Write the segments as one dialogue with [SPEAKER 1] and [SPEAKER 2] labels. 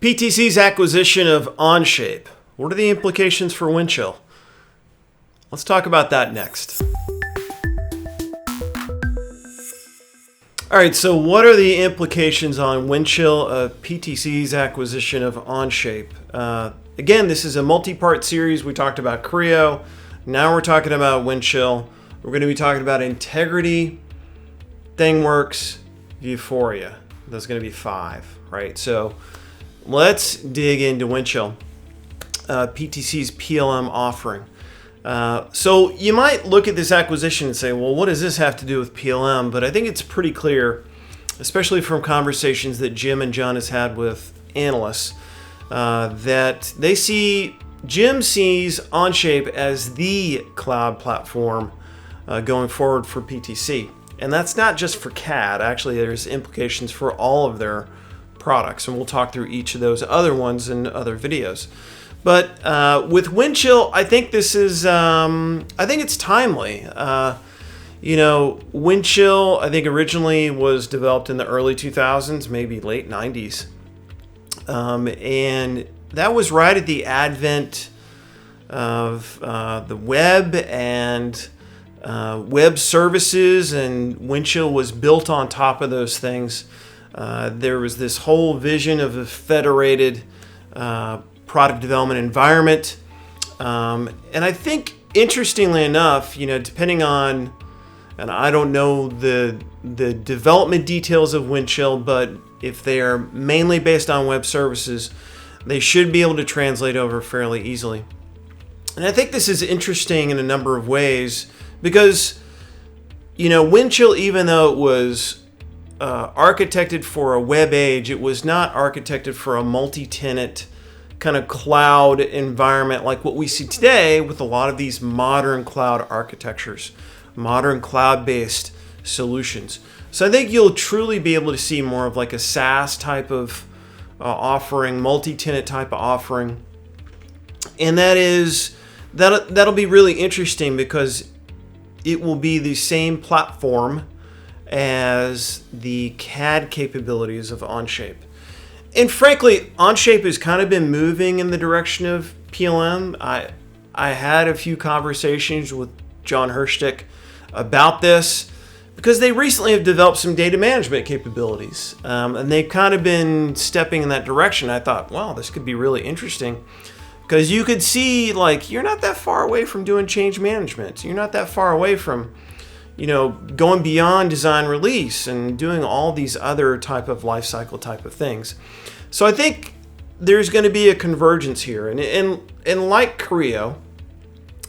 [SPEAKER 1] PTC's acquisition of Onshape. What are the implications for Windchill? Let's talk about that next. All right, so what are the implications on Windchill of PTC's acquisition of Onshape? Again, this is a multi-part series. We talked about Creo. Now we're talking about Windchill. We're going to be talking about Integrity, ThingWorx, Vuforia. There's going to be 5, right? So let's dig into Windchill, PTC's PLM offering. So you might look at this acquisition and say, well, what does this have to do with PLM? But I think it's pretty clear, especially from conversations that Jim and John has had with analysts, that Jim sees Onshape as the cloud platform going forward for PTC. And that's not just for CAD. Actually, there's implications for all of their products. And we'll talk through each of those other ones in other videos. But with Windchill, I think this is, I think it's timely. Windchill, I think originally was developed in the early 2000s, maybe late 90s. And that was right at the advent of the web and web services, and Windchill was built on top of those things. There was this whole vision of a federated product development environment. And I think, interestingly enough, depending on, and I don't know the development details of Windchill, but if they are mainly based on web services, they should be able to translate over fairly easily. And I think this is interesting in a number of ways because, Windchill, even though it was architected for a web age, it was not architected for a multi-tenant kind of cloud environment like what we see today with a lot of these modern cloud architectures, modern cloud-based solutions. So I think you'll truly be able to see more of like a SaaS type of offering, multi-tenant type of offering. And that'll be really interesting because it will be the same platform as the CAD capabilities of Onshape. And frankly, Onshape has kind of been moving in the direction of PLM. I had a few conversations with John Hirschtick about this because they recently have developed some data management capabilities. And they've kind of been stepping in that direction. I thought, wow, this could be really interesting because you could see, like, you're not that far away from doing change management. You're not that far away from, going beyond design release and doing all these other type of life cycle type of things. So I think there's going to be a convergence here. And like Creo,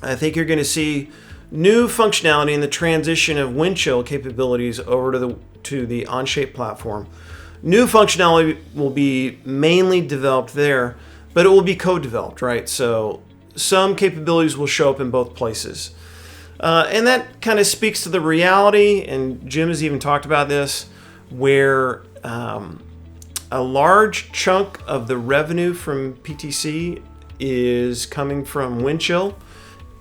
[SPEAKER 1] I think you're going to see new functionality in the transition of Windchill capabilities over to the Onshape platform. New functionality will be mainly developed there, but it will be co-developed, right? So some capabilities will show up in both places. And that kind of speaks to the reality, and Jim has even talked about this, where a large chunk of the revenue from PTC is coming from Windchill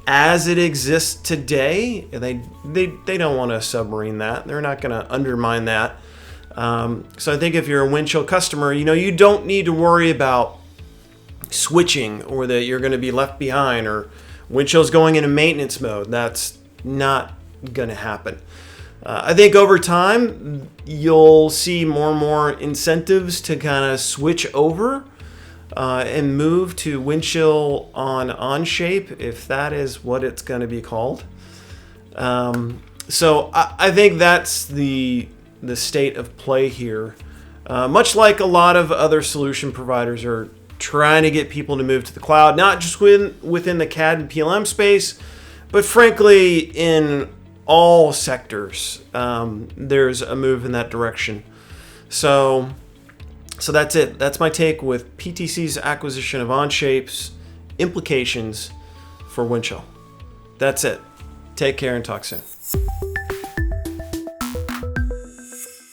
[SPEAKER 1] as it exists today. They don't want to submarine that. They're not going to undermine that. So I think if you're a Windchill customer, you don't need to worry about switching or that you're going to be left behind or Windchill's going into maintenance mode. That's not going to happen. I think over time, you'll see more and more incentives to kind of switch over and move to Windchill on Onshape, if that is what it's going to be called. So I think that's the state of play here. Much like a lot of other solution providers are trying to get people to move to the cloud, not just within the CAD and PLM space, but frankly in all sectors. There's a move in that direction. So that's it. That's my take with PTC's acquisition of Onshape's implications for Windchill. That's it. Take care and talk soon.